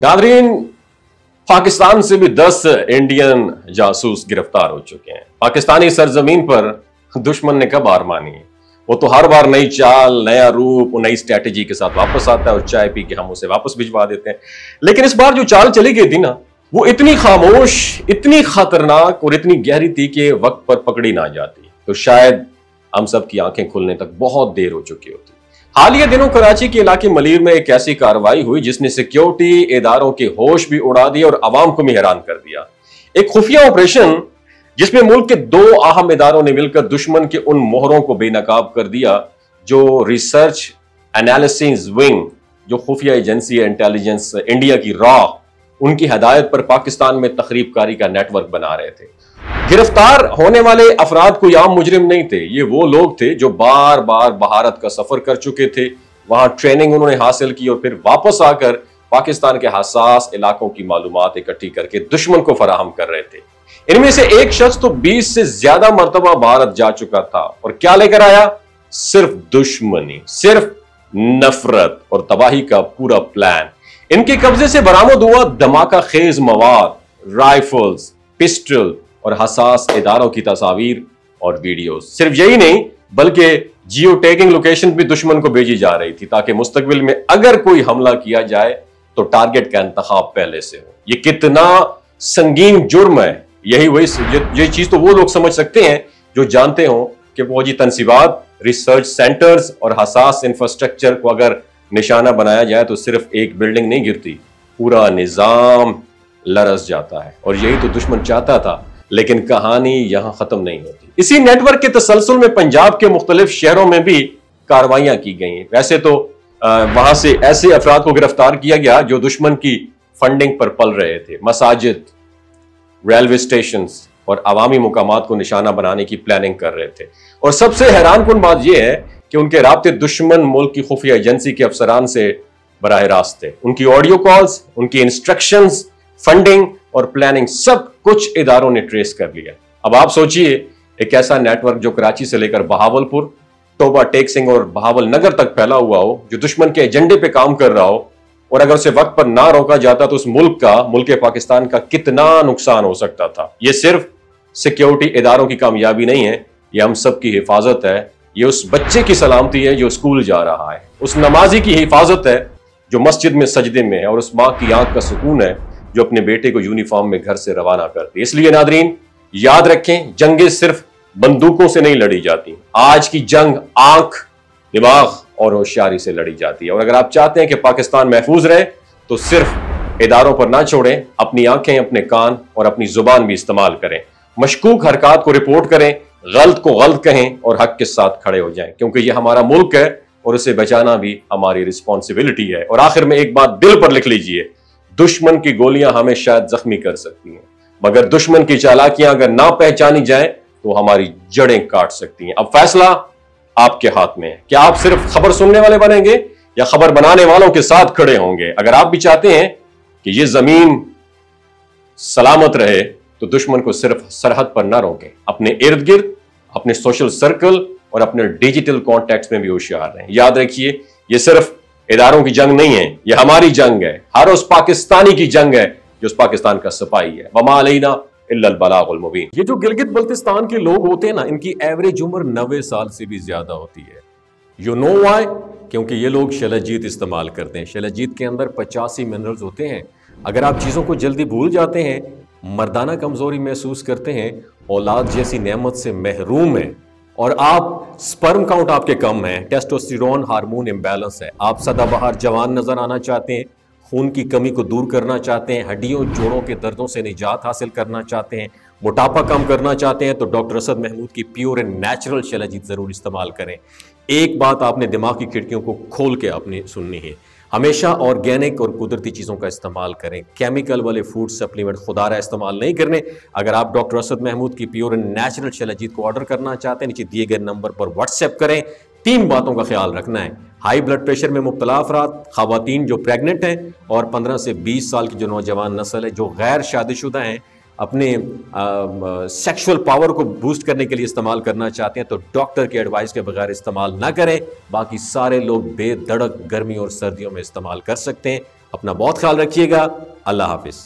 Nadreen, Pakistan से भी 10 Indian जासूस गिरफ्तार हो चुके हैं। पाकिस्तानी सरजमीन पर दुश्मन ने कब हार मानी है? वो तो हर बार नई चाल, नया रूप और नई स्ट्रैटेजी के साथ वापस आता है और चाय पी के हम उसे वापस भिजवा देते हैं। लेकिन इस बार जो चाल चली गई थी ना, वो इतनी खामोश, इतनी खतरनाक और इतनी गहरी थी कि वक्त पर पकड़ी ना जाती तो शायद हम सब की आंखें खुलने तक बहुत देर हो चुकी होती। हालिया दिनों कराची के इलाके मलीर में एक ऐसी कार्रवाई हुई जिसने सिक्योरिटी इदारों के होश भी उड़ा दिए और आवाम को भी हैरान कर दिया। एक खुफिया ऑपरेशन जिसमें मुल्क के 2 अहम इदारों ने मिलकर दुश्मन के उन मोहरों को बेनकाब कर दिया जो रिसर्च एनालिसिस विंग, जो खुफिया एजेंसी है इंटेलिजेंस इंडिया की रॉ, उनकी हदायत पर पाकिस्तान में तखरीबकारी का नेटवर्क बना रहे थे। गिरफ्तार होने वाले अफराद कोई आम मुजरिम नहीं थे। ये वो लोग थे जो बार बार भारत का सफर कर चुके थे, वहां ट्रेनिंग उन्होंने हासिल की और फिर वापस आकर पाकिस्तान के हसास इलाकों की मालूमात इकट्ठी करके दुश्मन को फराहम कर रहे थे। इनमें से एक शख्स तो 20 से ज्यादा मरतबा भारत जा चुका था और क्या लेकर आया? सिर्फ दुश्मनी, सिर्फ नफरत और तबाही का पूरा प्लान। इनके कब्जे से बरामद हुआ धमाका खेज मवाद, राइफल्स, पिस्टल और हसास इदारों की तस्वीर और वीडियोस। सिर्फ यही नहीं बल्कि जियो टैगिंग लोकेशन भी दुश्मन को भेजी जा रही थी ताकि मुस्तकबिल में अगर कोई हमला किया जाए तो टारगेट का इंतखाब पहले से हो। ये कितना संगीन जुर्म है। ये चीज तो वो लोग समझ सकते हैं जो जानते हो कि फौजी तनसीबात, रिसर्च सेंटर्स और हसास इंफ्रास्ट्रक्चर को अगर निशाना बनाया जाए तो सिर्फ एक बिल्डिंग नहीं गिरती, पूरा निजाम लरस जाता है। और यही तो दुश्मन चाहता था, लेकिन कहानी यहां खत्म नहीं होती। इसी नेटवर्क के तसलसल में पंजाब के मुख्तलिफ शहरों में भी कार्रवाइयां की गई। वैसे तो वहां से ऐसे अफराद को गिरफ्तार किया गया जो दुश्मन की फंडिंग पर पल रहे थे। मसाजिद, रेलवे स्टेशन और अवामी मुकामात को निशाना बनाने की प्लानिंग कर रहे थे। और सबसे हैरानकुन बात यह है कि उनके राब्ते दुश्मन मुल्क की खुफिया एजेंसी के अफसरान से बराह रास्त थे। उनकी ऑडियो कॉल्स, उनकी इंस्ट्रक्शंस, फंडिंग और प्लानिंग सब कुछ इदारों ने ट्रेस कर लिया। अब आप सोचिए, एक ऐसा नेटवर्क जो कराची से लेकर बहावलपुर, टोबा टेक सिंह और बहावल नगर तक फैला हुआ हो, जो दुश्मन के एजेंडे पे काम कर रहा हो, और अगर उसे वक्त पर ना रोका जाता तो उस मुल्क पाकिस्तान का कितना नुकसान हो सकता था। यह सिर्फ सिक्योरिटी इदारों की कामयाबी नहीं है, यह हम सब की हिफाजत है। ये उस बच्चे की सलामती है जो स्कूल जा रहा है, उस नमाजी की हिफाजत है जो मस्जिद में सजदे में है, और उस माँ की आंख का सुकून है जो अपने बेटे को यूनिफॉर्म में घर से रवाना करती है। इसलिए नादरीन, याद रखें, जंगें सिर्फ बंदूकों से नहीं लड़ी जाती। आज की जंग आंख, दिमाग और होशियारी से लड़ी जाती है। और अगर आप चाहते हैं कि पाकिस्तान महफूज रहे तो सिर्फ इदारों पर ना छोड़ें, अपनी आंखें, अपने कान और अपनी जुबान भी इस्तेमाल करें। मशकूक हरकत को रिपोर्ट करें, गलत को गलत कहें और हक के साथ खड़े हो जाएं, क्योंकि ये हमारा मुल्क है और उसे बचाना भी हमारी रिस्पॉन्सिबिलिटी है। और आखिर में एक बात दिल पर लिख लीजिए, दुश्मन की गोलियां हमें शायद जख्मी कर सकती हैं, मगर दुश्मन की चालाकियां अगर ना पहचानी जाए तो हमारी जड़ें काट सकती हैं। अब फैसला आपके हाथ में है। क्या आप सिर्फ खबर सुनने वाले बनेंगे या खबर बनाने वालों के साथ खड़े होंगे? अगर आप भी चाहते हैं कि ये जमीन सलामत रहे तो दुश्मन को सिर्फ सरहद पर ना रोकें, अपने इर्द गिर्द, अपने सोशल सर्कल और अपने डिजिटल कॉन्टेक्ट्स में भी होशियार रहें। याद रखिए, ये सिर्फ इदारों की जंग नहीं है, ये हमारी जंग है, हर उस पाकिस्तानी की जंग है जो उस पाकिस्तान का सिपाही है। वमा अलैना इल्लल बलागुल मुबीन। ये जो गिलगित बल्तिस्तान के लोग होते हैं ना, इनकी एवरेज उम्र 90 साल से भी ज्यादा होती है। You know why? क्योंकि ये लोग शलजीत इस्तेमाल करते हैं। शलजीत के अंदर 85 मिनरल्स होते हैं। अगर आप चीजों को जल्दी भूल जाते हैं, मर्दाना कमजोरी महसूस करते हैं, औलाद जैसी नेमत से महरूम है, और आप स्पर्म काउंट आपके कम है, टेस्टोस्टेरोन हार्मोन इम्बैलेंस है, आप सदाबहार जवान नजर आना चाहते हैं, खून की कमी को दूर करना चाहते हैं, हड्डियों जोड़ों के दर्दों से निजात हासिल करना चाहते हैं, मोटापा कम करना चाहते हैं, तो डॉक्टर असद महमूद की प्योर एंड नेचुरल शलजीत जरूर इस्तेमाल करें। एक बात आपने दिमाग की खिड़कियों को खोल के अपनी सुननी है, हमेशा ऑर्गेनिक और कुदरती चीज़ों का इस्तेमाल करें। केमिकल वाले फूड सप्लीमेंट खुदारा इस्तेमाल नहीं करने। अगर आप डॉक्टर असद महमूद की प्योर एंड नेचुरल शलजीत को ऑर्डर करना चाहते हैं, नीचे दिए गए नंबर पर व्हाट्सएप करें। 3 बातों का ख्याल रखना है, हाई ब्लड प्रेशर में मुब्तला अफराद, खवातीन जो प्रेग्नेंट हैं, और 15 से 20 साल की जो नौजवान नस्ल है जो गैर शादीशुदा हैं, अपने सेक्सुअल पावर को बूस्ट करने के लिए इस्तेमाल करना चाहते हैं तो डॉक्टर के एडवाइस के बगैर इस्तेमाल ना करें। बाकी सारे लोग बेधड़क गर्मी और सर्दियों में इस्तेमाल कर सकते हैं। अपना बहुत ख्याल रखिएगा। अल्लाह हाफिज।